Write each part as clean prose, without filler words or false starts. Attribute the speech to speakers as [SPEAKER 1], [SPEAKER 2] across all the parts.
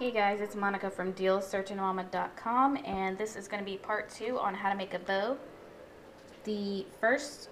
[SPEAKER 1] Hey guys, it's Monica from dealsearchandmama.com, and this is going to be part 2 on how to make a bow. The first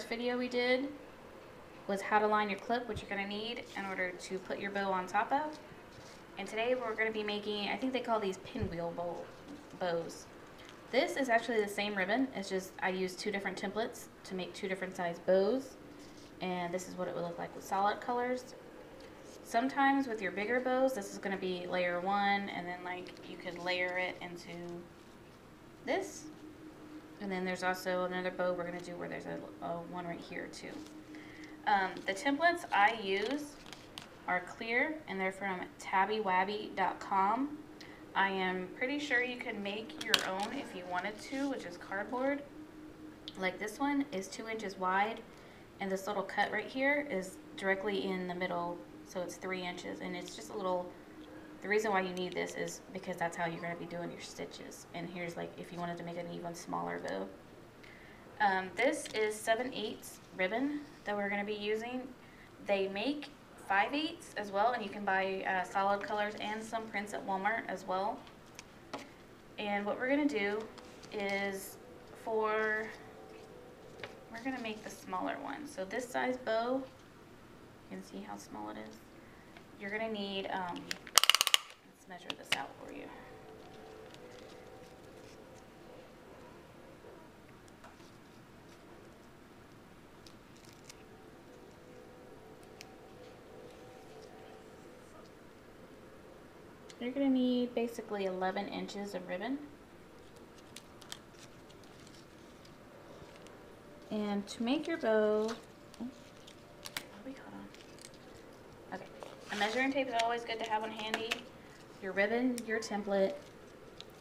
[SPEAKER 1] video we did was how to line your clip, which you're going to need in order to put your bow on top of. And today we're going to be making, I think they call these pinwheel bows. This is actually the same ribbon, it's just I used 2 different templates to make 2 different size bows. And this is what it would look like with solid colors. Sometimes with your bigger bows, this is going to be layer 1, and then like you could layer it into this. And then there's also another bow we're going to do where there's a one right here too. The templates I use are clear, and they're from tabbywabby.com. I am pretty sure you can make your own if you wanted to, which is cardboard. Like this one is 2 inches wide, and this little cut right here is directly in the middle. So it's 3 inches, and it's just a little, the reason why you need this is because that's how you're going to be doing your stitches. And here's like if you wanted to make an even smaller bow. This is 7/8 ribbon that we're going to be using. They make 5/8 as well, and you can buy solid colors and some prints at Walmart as well. And what we're going to do is we're going to make the smaller one. So this size bow, you can see how small it is. You're going to need, let's measure this out for you. You're going to need basically 11 inches of ribbon. And to make your bow, okay, a measuring tape is always good to have on handy. Your ribbon, your template,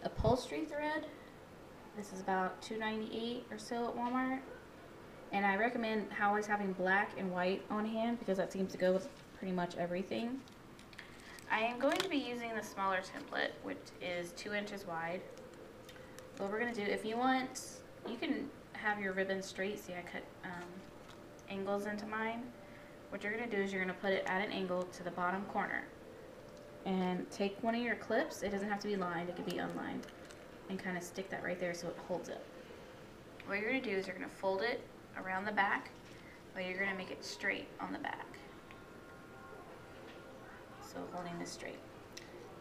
[SPEAKER 1] upholstery thread. This is about $2.98 or so at Walmart. And I recommend always having black and white on hand because that seems to go with pretty much everything. I am going to be using the smaller template, which is 2 inches wide. What we're going to do, if you want, you can have your ribbon straight. See, I cut angles into mine. What you're going to do is you're going to put it at an angle to the bottom corner. And take one of your clips, it doesn't have to be lined, it could be unlined, and kind of stick that right there so it holds it. What you're going to do is you're going to fold it around the back, but you're going to make it straight on the back. So holding this straight.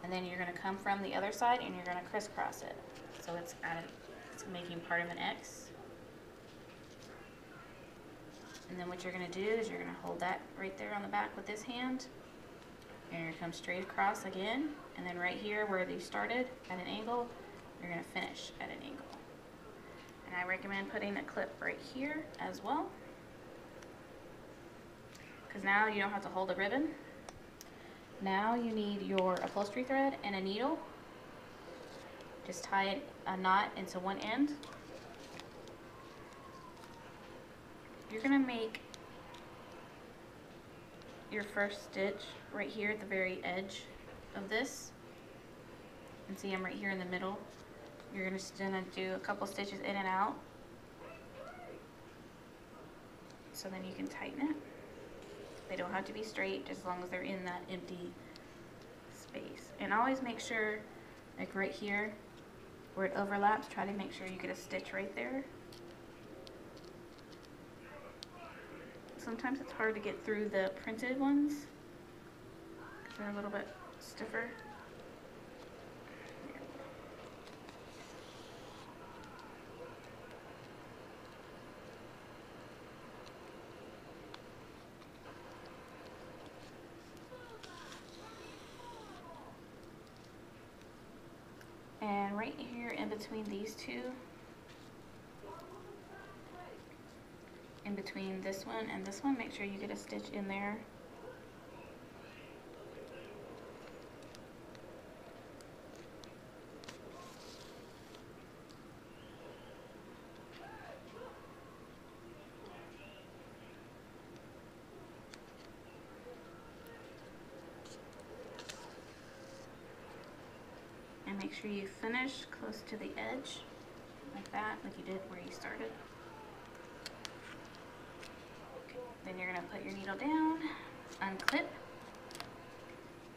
[SPEAKER 1] And then you're going to come from the other side and you're going to crisscross it. So it's making part of an X. And then what you're going to do is you're going to hold that right there on the back with this hand. And you're going to come straight across again. And then right here where you started at an angle, you're going to finish at an angle. And I recommend putting a clip right here as well. Because now you don't have to hold a ribbon. Now you need your upholstery thread and a needle. Just tie a knot into one end. You're going to make your first stitch right here at the very edge of this. And see, I'm right here in the middle. You're just going to do a couple stitches in and out. So then you can tighten it. They don't have to be straight, just as long as they're in that empty space. And always make sure, like right here, where it overlaps, try to make sure you get a stitch right there. Sometimes it's hard to get through the printed ones because they're a little bit stiffer. And right here in between these two, in between this one and this one, make sure you get a stitch in there. And make sure you finish close to the edge, like that, like you did where you started. Then you're going to put your needle down, unclip,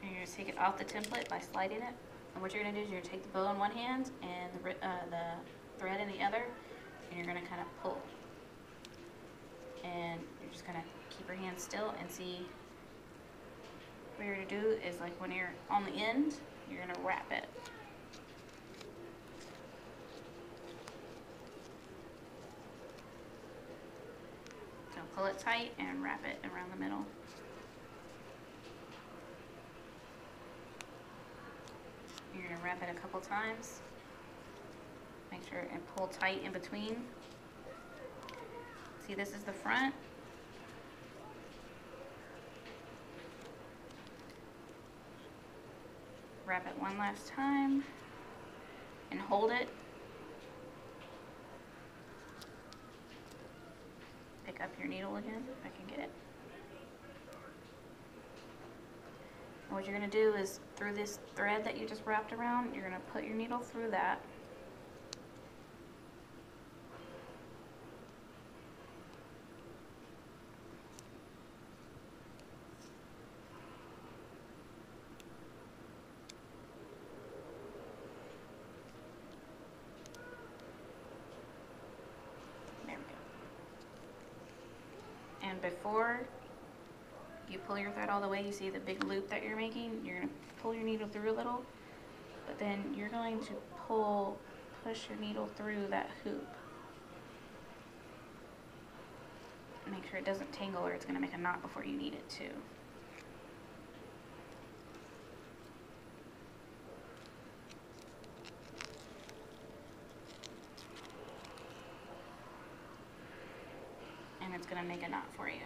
[SPEAKER 1] and you're just take it off the template by sliding it. And what you're going to do is you're going to take the bow in one hand and the thread in the other, and you're going to kind of pull. And you're just going to keep your hand still and see what you're going to do is, like, when you're on the end, you're going to wrap it. So pull it tight and wrap it around the middle. You're going to wrap it a couple times. Make sure and pull tight in between. See, this is the front. Wrap it one last time and hold it. Pick up your needle again, if I can get it. And what you're going to do is, through this thread that you just wrapped around, you're going to put your needle through that. There we go. And before you pull your thread all the way, you see the big loop that you're making, you're going to pull your needle through a little, but then you're going to push your needle through that hoop. Make sure it doesn't tangle or it's going to make a knot before you need it to. And it's going to make a knot for you.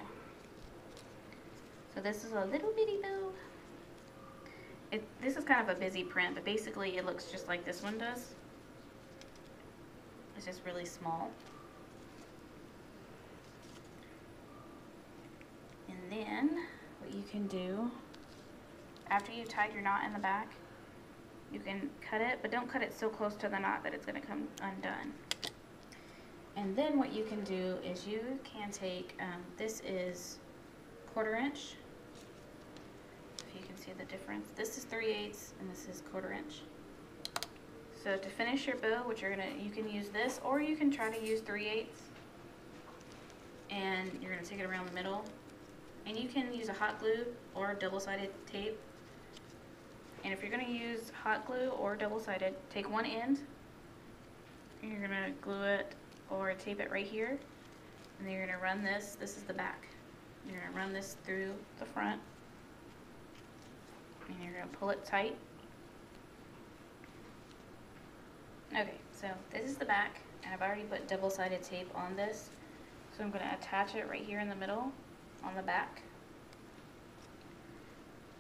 [SPEAKER 1] So this is a little bitty bow. This is kind of a busy print, but basically it looks just like this one does. It's just really small. And then what you can do, after you've tied your knot in the back, you can cut it, but don't cut it so close to the knot that it's going to come undone. And then what you can do is you can take, this is 1/4 inch. If you can see the difference. This is 3/8 and this is 1/4 inch. So to finish your bow, you can use this, or you can try to use 3/8, and you're going to take it around the middle. And you can use a hot glue or double-sided tape. And if you're going to use hot glue or double-sided, take one end, and you're going to glue it or tape it right here, and then you're going to run this is the back. You're going to run this through the front, and you're going to pull it tight. Okay, so this is the back, and I've already put double-sided tape on this, so I'm going to attach it right here in the middle on the back,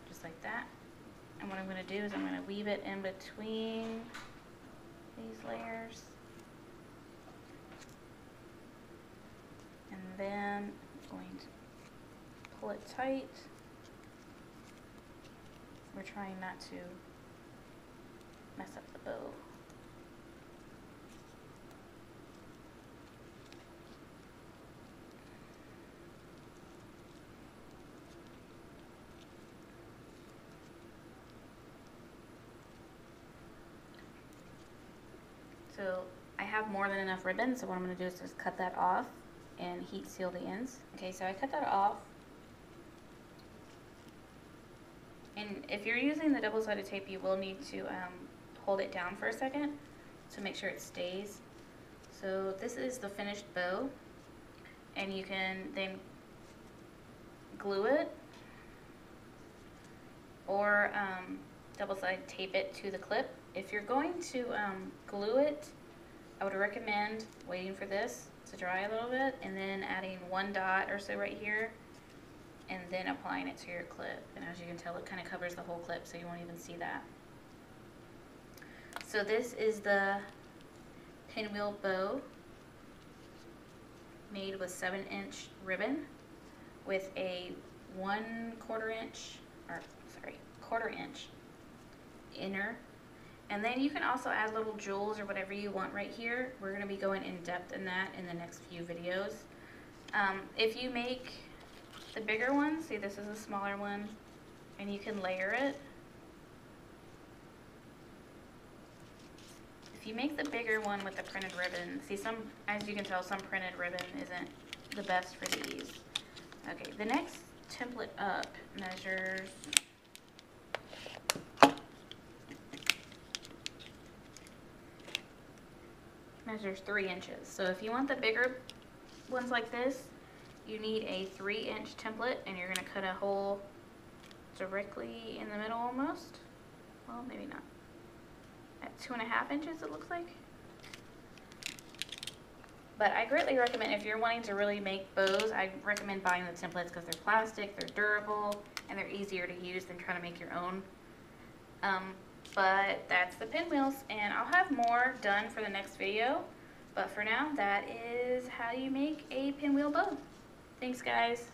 [SPEAKER 1] just like that. And what I'm going to do is I'm going to weave it in between these layers, and then I'm going to pull it tight. We're trying not to mess up the bow. So I have more than enough ribbon, so what I'm going to do is just cut that off and heat seal the ends. Okay, so I cut that off. And if you're using the double-sided tape, you will need to hold it down for a second to make sure it stays. So this is the finished bow, and you can then glue it or double-sided tape it to the clip. If you're going to glue it, I would recommend waiting for this to dry a little bit and then adding one dot or so right here and then applying it to your clip. And as you can tell, it kind of covers the whole clip, so you won't even see that. So this is the pinwheel bow made with 7-inch ribbon with a 1/4 inch, or sorry, 1/4 inch inner. And then you can also add little jewels or whatever you want right here. We're going to be going in depth in that in the next few videos. If you make the bigger one, see, this is a smaller one, and you can layer it. if you make the bigger one with the printed ribbon, see some, as you can tell, some printed ribbon isn't the best for these. Okay, the next template up measures 3 inches. So if you want the bigger ones like this, you need a 3-inch template, and you're going to cut a hole directly in the middle almost. Well, maybe not. At 2.5 inches it looks like. But I greatly recommend, if you're wanting to really make bows, I recommend buying the templates because they're plastic, they're durable, and they're easier to use than trying to make your own. But that's the pinwheels, and I'll have more done for the next video. But for now, that is how you make a pinwheel bow. Thanks, guys.